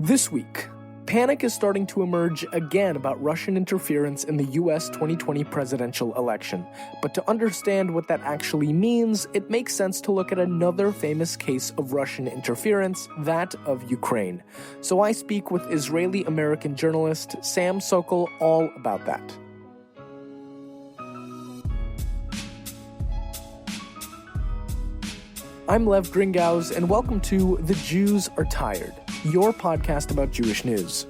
This week, panic is starting to emerge again about Russian interference in the US 2020 presidential election. But to understand what that actually means, it makes sense to look at another famous case of Russian interference, that of Ukraine. So I speak with Israeli-American journalist Sam Sokol all about that. I'm Lev Gringauz, and welcome to The Jews Are Tired, your podcast about Jewish news.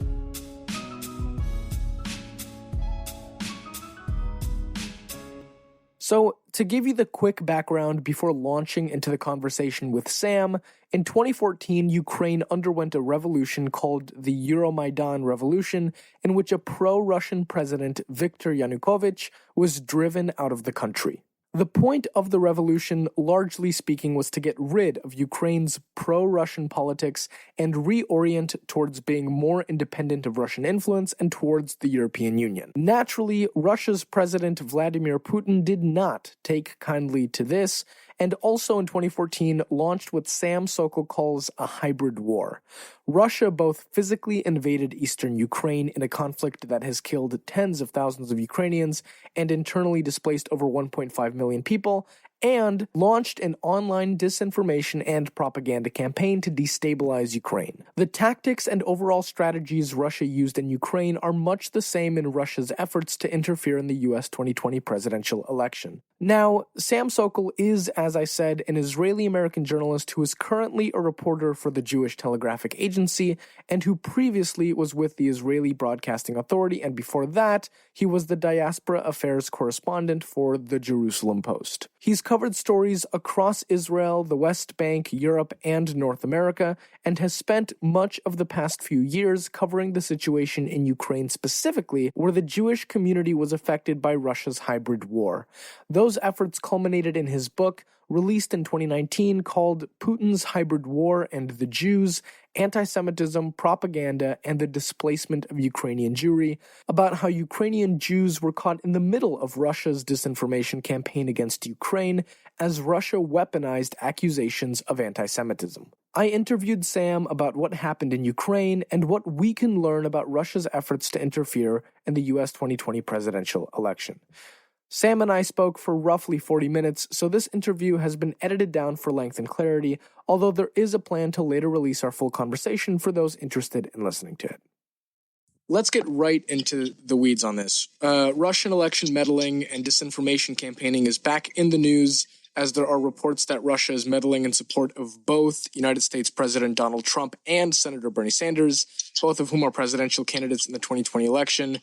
So, to give you the quick background before launching into the conversation with Sam, in 2014, Ukraine underwent a revolution called the Euromaidan Revolution, in which a pro-Russian president, Viktor Yanukovych, was driven out of the country. The point of the revolution, largely speaking, was to get rid of Ukraine's pro-Russian politics and reorient towards being more independent of Russian influence and towards the European Union. Naturally, Russia's President Vladimir Putin did not take kindly to this, and also in 2014 launched what Sam Sokol calls a hybrid war. Russia both physically invaded eastern Ukraine in a conflict that has killed tens of thousands of Ukrainians and internally displaced over 1.5 million people, and launched an online disinformation and propaganda campaign to destabilize Ukraine. The tactics and overall strategies Russia used in Ukraine are much the same in Russia's efforts to interfere in the US 2020 presidential election. Now, Sam Sokol is, as I said, an Israeli-American journalist who is currently a reporter for the Jewish Telegraphic Agency and who previously was with the Israeli Broadcasting Authority, and before that, he was the Diaspora Affairs correspondent for the Jerusalem Post. He's covered stories across Israel, the West Bank, Europe, and North America, and has spent much of the past few years covering the situation in Ukraine specifically, where the Jewish community was affected by Russia's hybrid war. Those efforts culminated in his book, released in 2019, called Putins Hybrid War and the Jews, Antisemitism, Propaganda, and the Displacement of Ukrainian Jewry, about how Ukrainian Jews were caught in the middle of Russia's disinformation campaign against Ukraine as Russia weaponized accusations of antisemitism. I interviewed Sam about what happened in Ukraine and what we can learn about Russia's efforts to interfere in the US 2020 presidential election. Sam and I spoke for roughly 40 minutes, so this interview has been edited down for length and clarity, although there is a plan to later release our full conversation for those interested in listening to it. Let's get right into the weeds on this. Russian election meddling and disinformation campaigning is back in the news, as there are reports that Russia is meddling in support of both United States President Donald Trump and Senator Bernie Sanders, both of whom are presidential candidates in the 2020 election.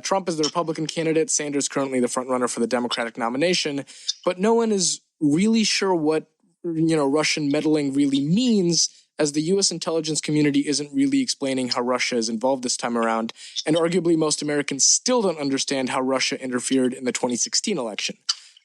Trump is the Republican candidate, Sanders currently the frontrunner for the Democratic nomination, but no one is really sure what, Russian meddling really means, as the U.S. intelligence community isn't really explaining how Russia is involved this time around, and arguably most Americans still don't understand how Russia interfered in the 2016 election.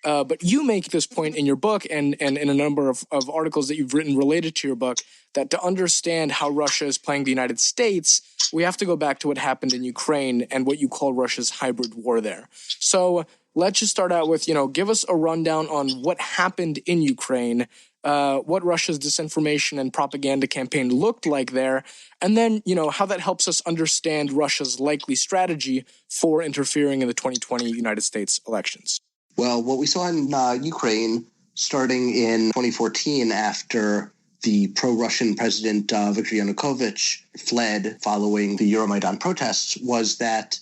But you make this point in your book and in a number of articles that you've written related to your book, that to understand how Russia is playing the United States, we have to go back to what happened in Ukraine and what you call Russia's hybrid war there. So let's just start out with, give us a rundown on what happened in Ukraine, what Russia's disinformation and propaganda campaign looked like there, and then, how that helps us understand Russia's likely strategy for interfering in the 2020 United States elections. Well, what we saw in Ukraine starting in 2014 after the pro-Russian president Viktor Yanukovych fled following the Euromaidan protests was that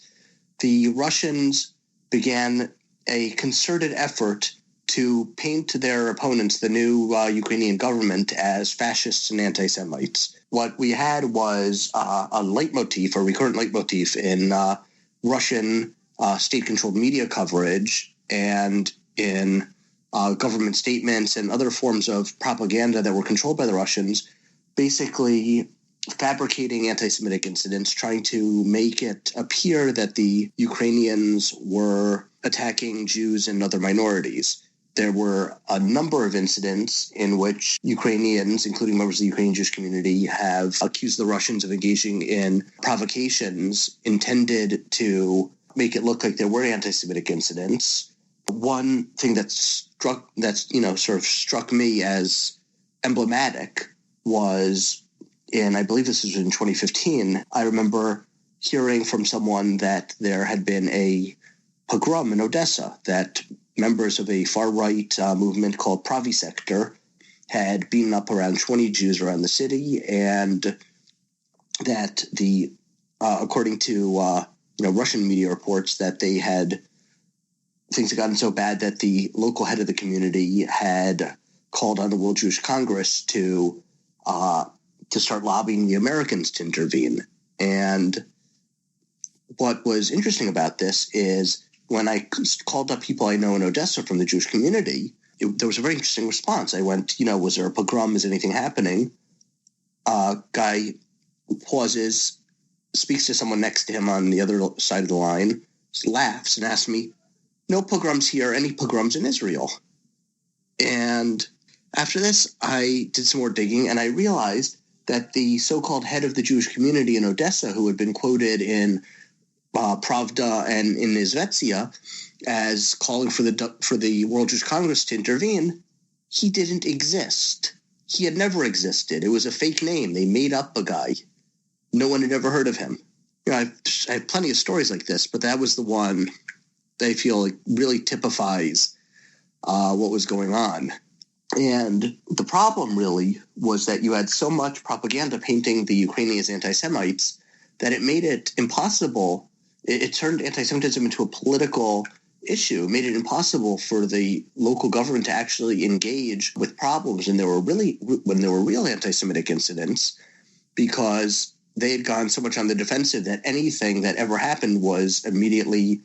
the Russians began a concerted effort to paint their opponents, the new Ukrainian government, as fascists and anti-Semites. What we had was a recurrent leitmotif in Russian state-controlled media coverage and in government statements and other forms of propaganda that were controlled by the Russians, basically fabricating anti-Semitic incidents, trying to make it appear that the Ukrainians were attacking Jews and other minorities. There were a number of incidents in which Ukrainians, including members of the Ukrainian Jewish community, have accused the Russians of engaging in provocations intended to make it look like there were anti-Semitic incidents. One thing that struck me as emblematic was and I believe this was in 2015, I remember hearing from someone that there had been a pogrom in Odessa, that members of a far-right movement called Pravi Sector had beaten up around 20 Jews around the city, and that according to Russian media reports, that things had gotten so bad that the local head of the community had called on the World Jewish Congress to start lobbying the Americans to intervene. And what was interesting about this is when I called up people I know in Odessa from the Jewish community, there was a very interesting response. I went, was there a pogrom? Is anything happening? Guy pauses, speaks to someone next to him on the other side of the line, laughs and asks me, no pogroms here, any pogroms in Israel? And after this, I did some more digging, and I realized that the so-called head of the Jewish community in Odessa, who had been quoted in Pravda and in Izvestia as calling for the World Jewish Congress to intervene, he didn't exist. He had never existed. It was a fake name. They made up a guy. No one had ever heard of him. I have plenty of stories like this, but that was the one that I feel like really typifies what was going on. And the problem really was that you had so much propaganda painting the Ukrainians as anti-Semites that it made it impossible. It turned anti-Semitism into a political issue, made it impossible for the local government to actually engage with problems. And when there were real anti-Semitic incidents, because they had gone so much on the defensive that anything that ever happened was immediately,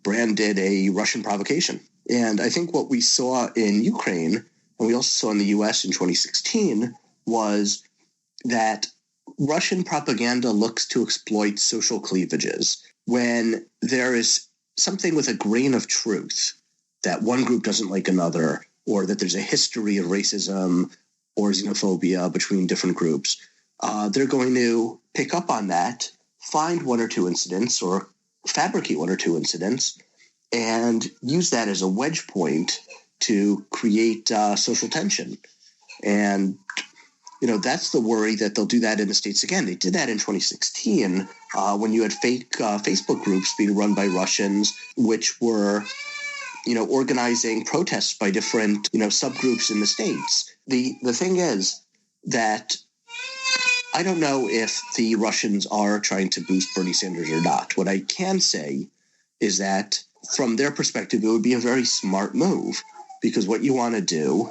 branded a Russian provocation. And I think what we saw in Ukraine, and we also saw in the U.S. in 2016, was that Russian propaganda looks to exploit social cleavages. When there is something with a grain of truth that one group doesn't like another, or that there's a history of racism or xenophobia between different groups, they're going to pick up on that, find one or two incidents, or fabricate one or two incidents, and use that as a wedge point to create social tension. And, that's the worry that they'll do that in the States again. They did that in 2016 when you had fake Facebook groups being run by Russians, which were, organizing protests by different, subgroups in the States. The thing is that I don't know if the Russians are trying to boost Bernie Sanders or not. What I can say is that from their perspective, it would be a very smart move, because what you want to do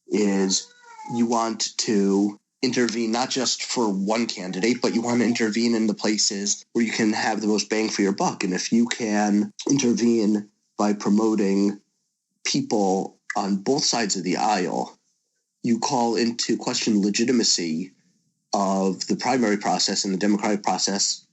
is you want to intervene not just for one candidate, but you want to intervene in the places where you can have the most bang for your buck. And if you can intervene by promoting people on both sides of the aisle, you call into question legitimacy of the primary process and the democratic process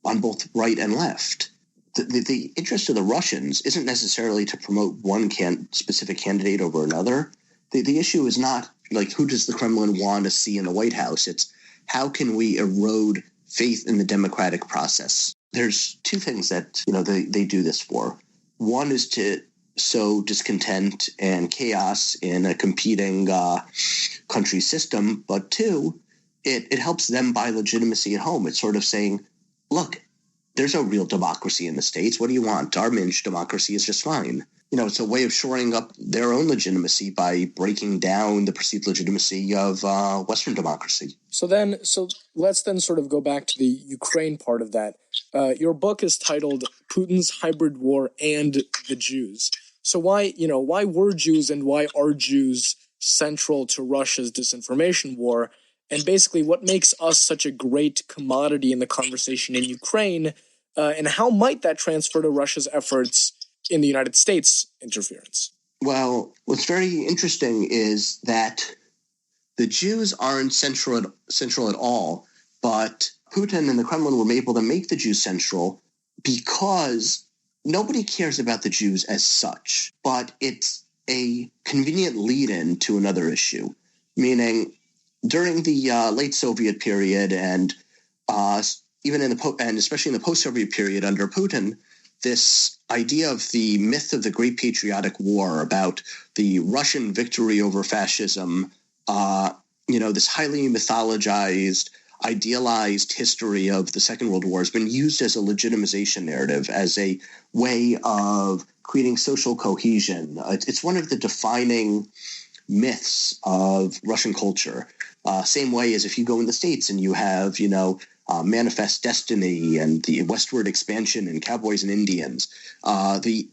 on both right and left. The interest of the Russians isn't necessarily to promote one specific candidate over another. The issue is not like who does the Kremlin want to see in the White House. It's how can we erode faith in the democratic process. There's two things that they do this for. One is to sow discontent and chaos in a competing country system, but two, it helps them buy legitimacy at home. It's sort of saying, look, there's no real democracy in the States. What do you want? Our Minch democracy is just fine. It's a way of shoring up their own legitimacy by breaking down the perceived legitimacy of Western democracy. So let's then sort of go back to the Ukraine part of that. Your book is titled Putin's Hybrid War and the Jews. So why were Jews and why are Jews central to Russia's disinformation war? And basically, what makes us such a great commodity in the conversation in Ukraine, and how might that transfer to Russia's efforts in the United States interference? Well, what's very interesting is that the Jews aren't central at all, but Putin and the Kremlin were able to make the Jews central because nobody cares about the Jews as such, but it's a convenient lead-in to another issue, meaning during the late Soviet period and even and especially in the post-Soviet period under Putin, this idea of the myth of the Great Patriotic War about the Russian victory over fascism this highly mythologized, idealized history of the Second World War has been used as a legitimization narrative, as a way of creating social cohesion. It's one of the defining myths of Russian culture. Same way as if you go in the States and you have, Manifest Destiny and the westward expansion and cowboys and Indians. The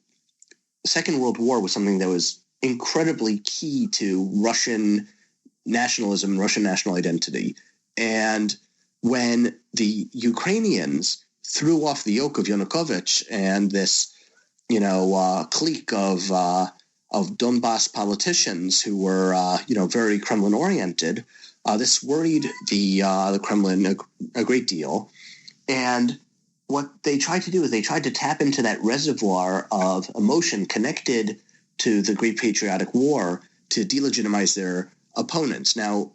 Second World War was something that was incredibly key to Russian nationalism and Russian national identity. And when the Ukrainians threw off the yoke of Yanukovych and this, clique of Donbass politicians who were, very Kremlin-oriented, this worried the Kremlin a great deal. And what they tried to do is they tried to tap into that reservoir of emotion connected to the Great Patriotic War to delegitimize their opponents. Now,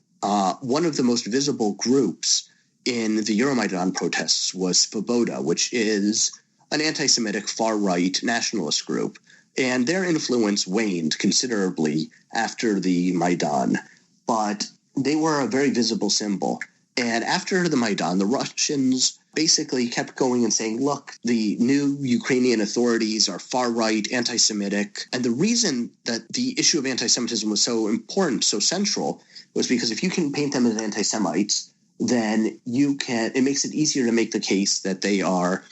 one of the most visible groups in the Euromaidan protests was Svoboda, which is an anti-Semitic far-right nationalist group. And their influence waned considerably after the Maidan, but they were a very visible symbol. And after the Maidan, the Russians basically kept going and saying, look, the new Ukrainian authorities are far-right, anti-Semitic. And the reason that the issue of anti-Semitism was so important, so central, was because if you can paint them as anti-Semites, then it makes it easier to make the case that they are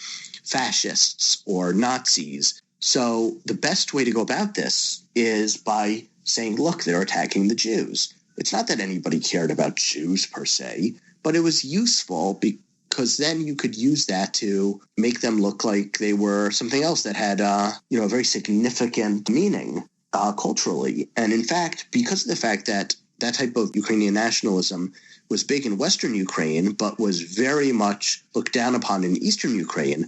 fascists or Nazis. So the best way to go about this is by saying, look, they're attacking the Jews. It's not that anybody cared about Jews per se, but it was useful because then you could use that to make them look like they were something else that had, a very significant meaning culturally. And in fact, because of the fact that that type of Ukrainian nationalism was big in Western Ukraine, but was very much looked down upon in Eastern Ukraine,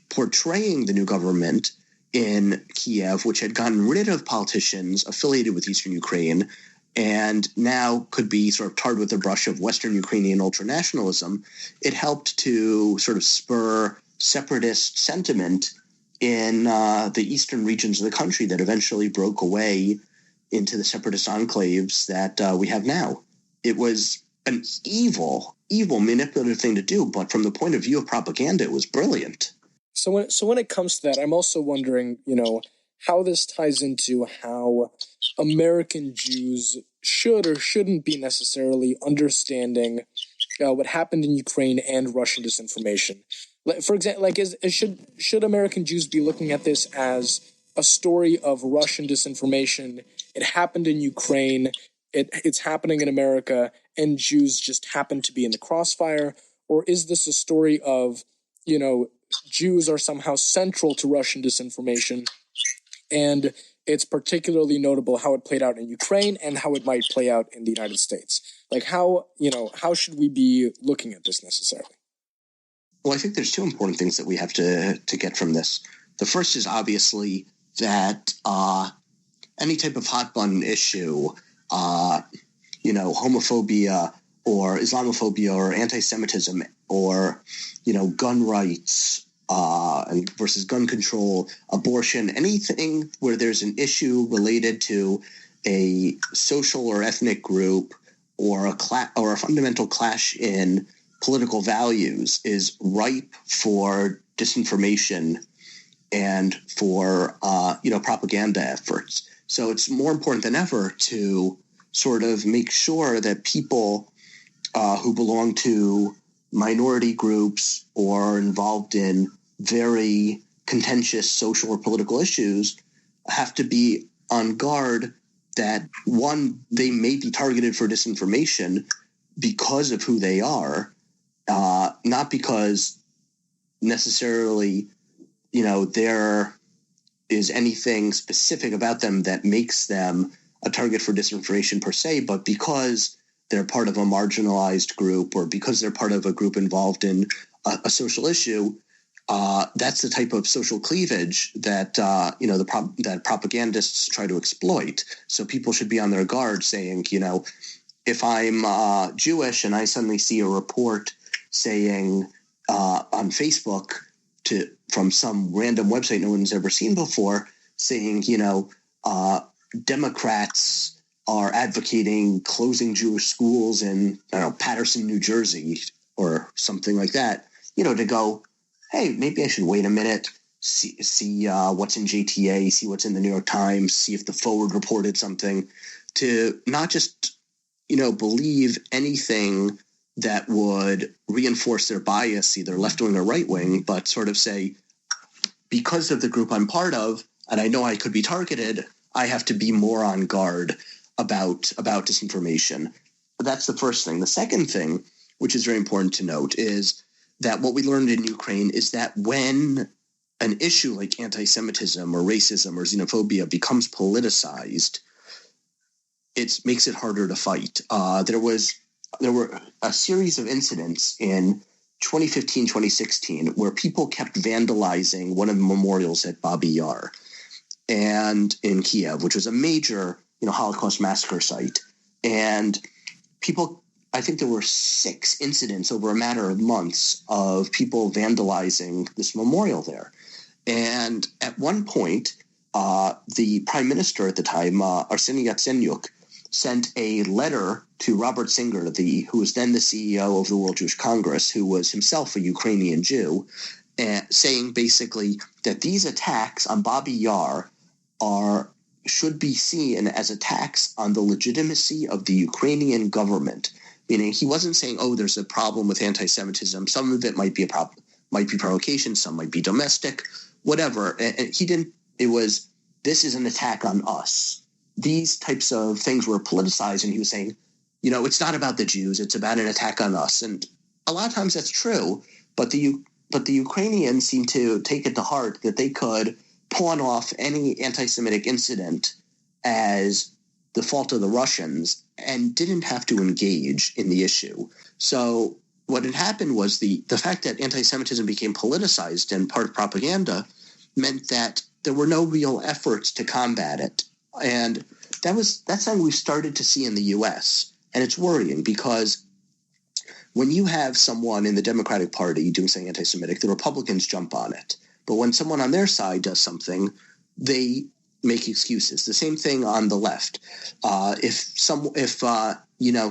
portraying the new government in Kiev, which had gotten rid of politicians affiliated with Eastern Ukraine, and now could be sort of tarred with the brush of Western Ukrainian ultranationalism, it helped to sort of spur separatist sentiment in the eastern regions of the country that eventually broke away into the separatist enclaves that we have now. It was an evil, manipulative thing to do, but from the point of view of propaganda, it was brilliant. So when it comes to that, I'm also wondering, how this ties into how American Jews should or shouldn't be necessarily understanding what happened in Ukraine and Russian disinformation. For example, should American Jews be looking at this as a story of Russian disinformation? It happened in Ukraine. It's happening in America, and Jews just happen to be in the crossfire? Or is this a story of, Jews are somehow central to Russian disinformation, and it's particularly notable how it played out in Ukraine and how it might play out in the United States? Like how should we be looking at this necessarily? Well, I think there's two important things that we have to get from this. The first is obviously that any type of hot button issue, homophobia or Islamophobia or anti-Semitism or, gun rights and versus gun control, abortion, anything where there's an issue related to a social or ethnic group or a fundamental clash in political values is ripe for disinformation and for, propaganda efforts. So it's more important than ever to sort of make sure that people who belong to minority groups or are involved in very contentious social or political issues have to be on guard that, one, they may be targeted for disinformation because of who they are, not because necessarily, there is anything specific about them that makes them a target for disinformation per se, but because they're part of a marginalized group or because they're part of a group involved in a social issue. That's the type of social cleavage that that propagandists try to exploit. So people should be on their guard, saying, if I'm Jewish and I suddenly see a report saying on Facebook from some random website no one's ever seen before, saying Democrats are advocating closing Jewish schools in, I don't know, Paterson, New Jersey, or something like that, to go, hey, maybe I should wait a minute, see what's in JTA, see what's in the New York Times, see if the Forward reported something, to not just, believe anything that would reinforce their bias, either left-wing or right-wing, but sort of say, because of the group I'm part of, and I know I could be targeted, I have to be more on guard about disinformation. That's the first thing. The second thing, which is very important to note, is that what we learned in Ukraine is that when an issue like anti-Semitism or racism or xenophobia becomes politicized, it makes it harder to fight. There were a series of incidents in 2015, 2016, where people kept vandalizing one of the memorials at Babi Yar and in Kiev, which was a major Holocaust massacre site. And people, I think there were 6 incidents over a matter of months of people vandalizing this memorial there. And at one point, the prime minister at the time, Arseniy Yatsenyuk, sent a letter to Robert Singer, who was then the CEO of the World Jewish Congress, who was himself a Ukrainian Jew, saying basically that these attacks on Babi Yar should be seen as attacks on the legitimacy of the Ukrainian government. Meaning, he wasn't saying, "Oh, there's a problem with anti-Semitism. Some of it might be a problem, might be provocation, some might be domestic, whatever." And he didn't. It was, this is an attack on us. These types of things were politicized, and he was saying, it's not about the Jews; it's about an attack on us. And a lot of times that's true, but the Ukrainians seem to take it to heart that they could pawn off any anti-Semitic incident as the fault of the Russians and didn't have to engage in the issue. So what had happened was the fact that anti-Semitism became politicized and part of propaganda meant that there were no real efforts to combat it. And that's something we've started to see in the U.S., and it's worrying because when you have someone in the Democratic Party doing something anti-Semitic, the Republicans jump on it. But when someone on their side does something, they make excuses. The same thing on the left. If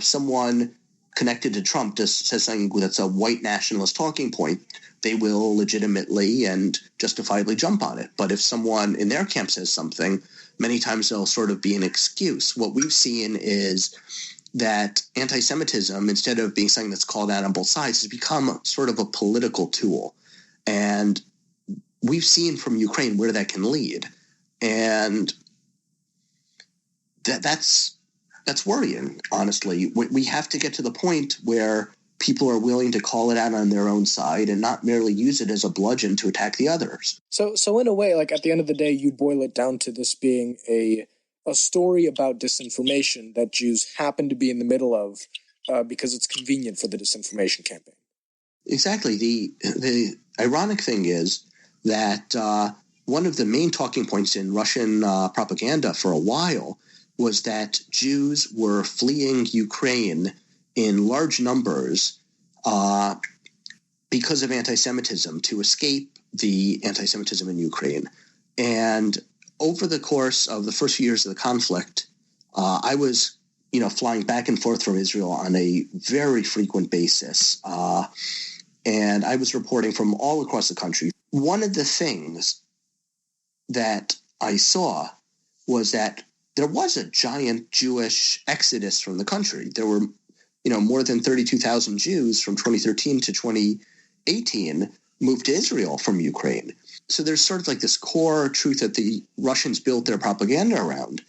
someone connected to Trump says something that's a white nationalist talking point, they will legitimately and justifiably jump on it. But if someone in their camp says something, many times there'll sort of be an excuse. What we've seen is that anti-Semitism, instead of being something that's called out on both sides, has become sort of a political tool. And we've seen from Ukraine where that can lead. And that's worrying, honestly. We have to get to the point where people are willing to call it out on their own side and not merely use it as a bludgeon to attack the others. So in a way, like at the end of the day, you boil it down to this being a story about disinformation that Jews happen to be in the middle of because it's convenient for the disinformation campaign. Exactly. The ironic thing is that one of the main talking points in Russian propaganda for a while was that Jews were fleeing Ukraine in large numbers because of anti-Semitism, to escape the anti-Semitism in Ukraine. And over the course of the first few years of the conflict, I was flying back and forth from Israel on a very frequent basis. And I was reporting from all across the country. One of the things that I saw was that there was a giant Jewish exodus from the country. There were, more than 32,000 Jews from 2013 to 2018 moved to Israel from Ukraine. So there's sort of like this core truth that the Russians built their propaganda around.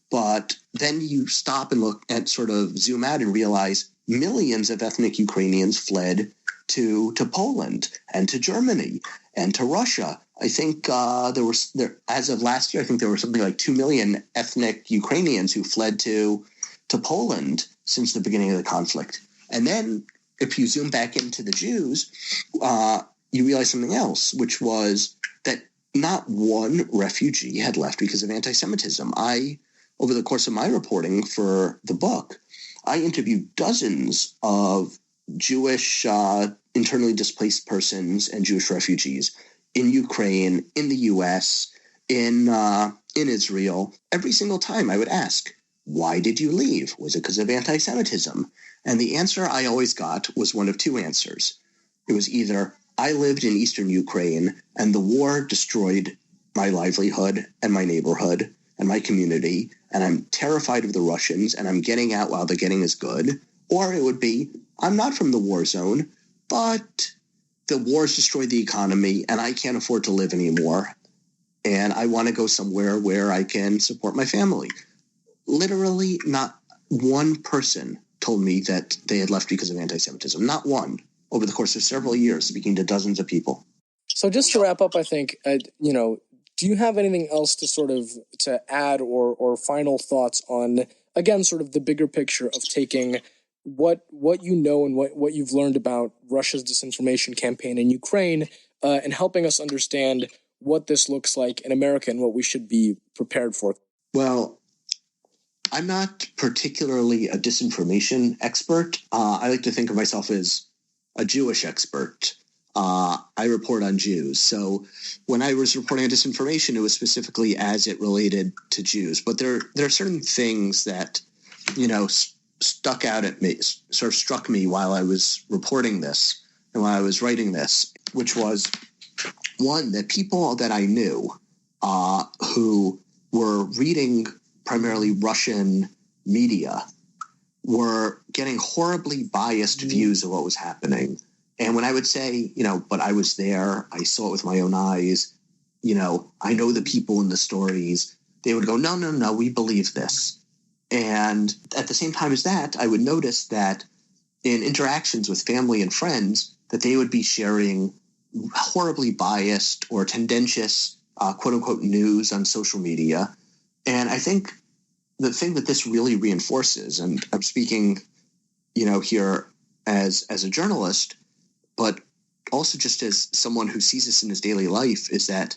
But then you stop and look and sort of zoom out and realize millions of ethnic Ukrainians fled to Poland and to Germany and to Russia. I think as of last year, I think there were something like 2 million ethnic Ukrainians who fled to Poland since the beginning of the conflict. And then if you zoom back into the Jews, you realize something else, which was that not one refugee had left because of anti-Semitism. Over the course of my reporting for the book, I interviewed dozens of Jewish internally displaced persons and Jewish refugees in Ukraine, in the U.S., in Israel. Every single time I would ask, Why did you leave? Was it because of anti-Semitism? And the answer I always got was one of two answers. It was either I lived in eastern Ukraine and the war destroyed my livelihood and my neighborhood and my community, and I'm terrified of the Russians and I'm getting out while the getting is good. Or it would be, I'm not from the war zone, but the war's destroyed the economy and I can't afford to live anymore. And I want to go somewhere where I can support my family. Literally not one person told me that they had left because of anti-Semitism. Not one. Over the course of several years, speaking to dozens of people. So just to wrap up, I think, do you have anything else to add or final thoughts on, again, sort of the bigger picture of taking what you know and what you've learned about Russia's disinformation campaign in Ukraine and helping us understand what this looks like in America and what we should be prepared for? Well, I'm not particularly a disinformation expert. I like to think of myself as a Jewish expert. I report on Jews. So when I was reporting on disinformation, it was specifically as it related to Jews. But there are certain things that, stuck out at me, sort of struck me while I was reporting this and while I was writing this, which was, one, that people that I knew who were reading primarily Russian media were getting horribly biased views of what was happening. And when I would say, but I was there, I saw it with my own eyes, I know the people in the stories, they would go, no, we believe this. And at the same time as that, I would notice that in interactions with family and friends, that they would be sharing horribly biased or tendentious, quote unquote, news on social media. And I think the thing that this really reinforces, and I'm speaking, here as a journalist, but also just as someone who sees this in his daily life, is that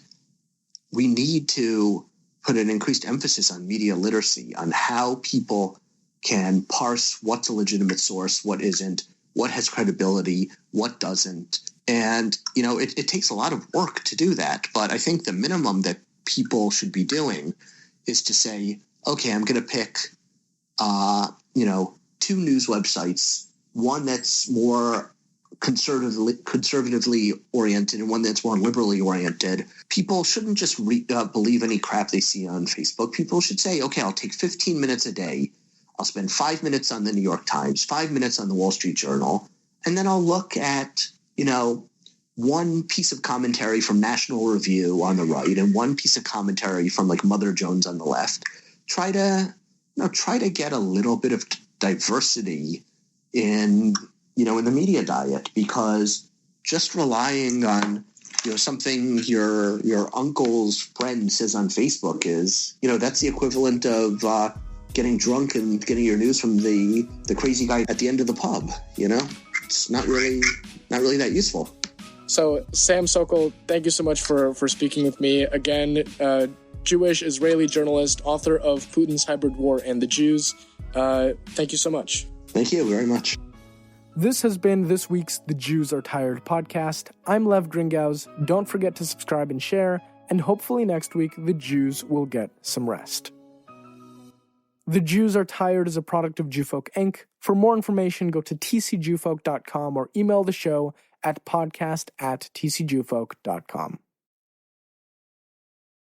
we need to put an increased emphasis on media literacy, on how people can parse what's a legitimate source, what isn't, what has credibility, what doesn't. And, it takes a lot of work to do that. But I think the minimum that people should be doing is to say, okay, I'm going to pick, two news websites, one that's more conservatively oriented and one that's more liberally oriented. People shouldn't just believe any crap they see on Facebook. People should say, okay, I'll take 15 minutes a day. I'll spend 5 minutes on the New York Times, 5 minutes on the Wall Street Journal, and then I'll look at, one piece of commentary from National Review on the right and one piece of commentary from like Mother Jones on the left. Try to get a little bit of diversity in the media diet, because just relying on, something your uncle's friend says on Facebook is, that's the equivalent of getting drunk and getting your news from the crazy guy at the end of the pub. It's not really that useful. So Sam Sokol, thank you so much for speaking with me again. Jewish Israeli journalist, author of Putin's Hybrid War and the Jews. Thank you so much. Thank you very much. This has been this week's The Jews Are Tired podcast. I'm Lev Gringauz. Don't forget to subscribe and share, and hopefully next week the Jews will get some rest. The Jews Are Tired is a product of Jewfolk Inc. For more information, go to tcjewfolk.com or email the show at podcast@tcjewfolk.com.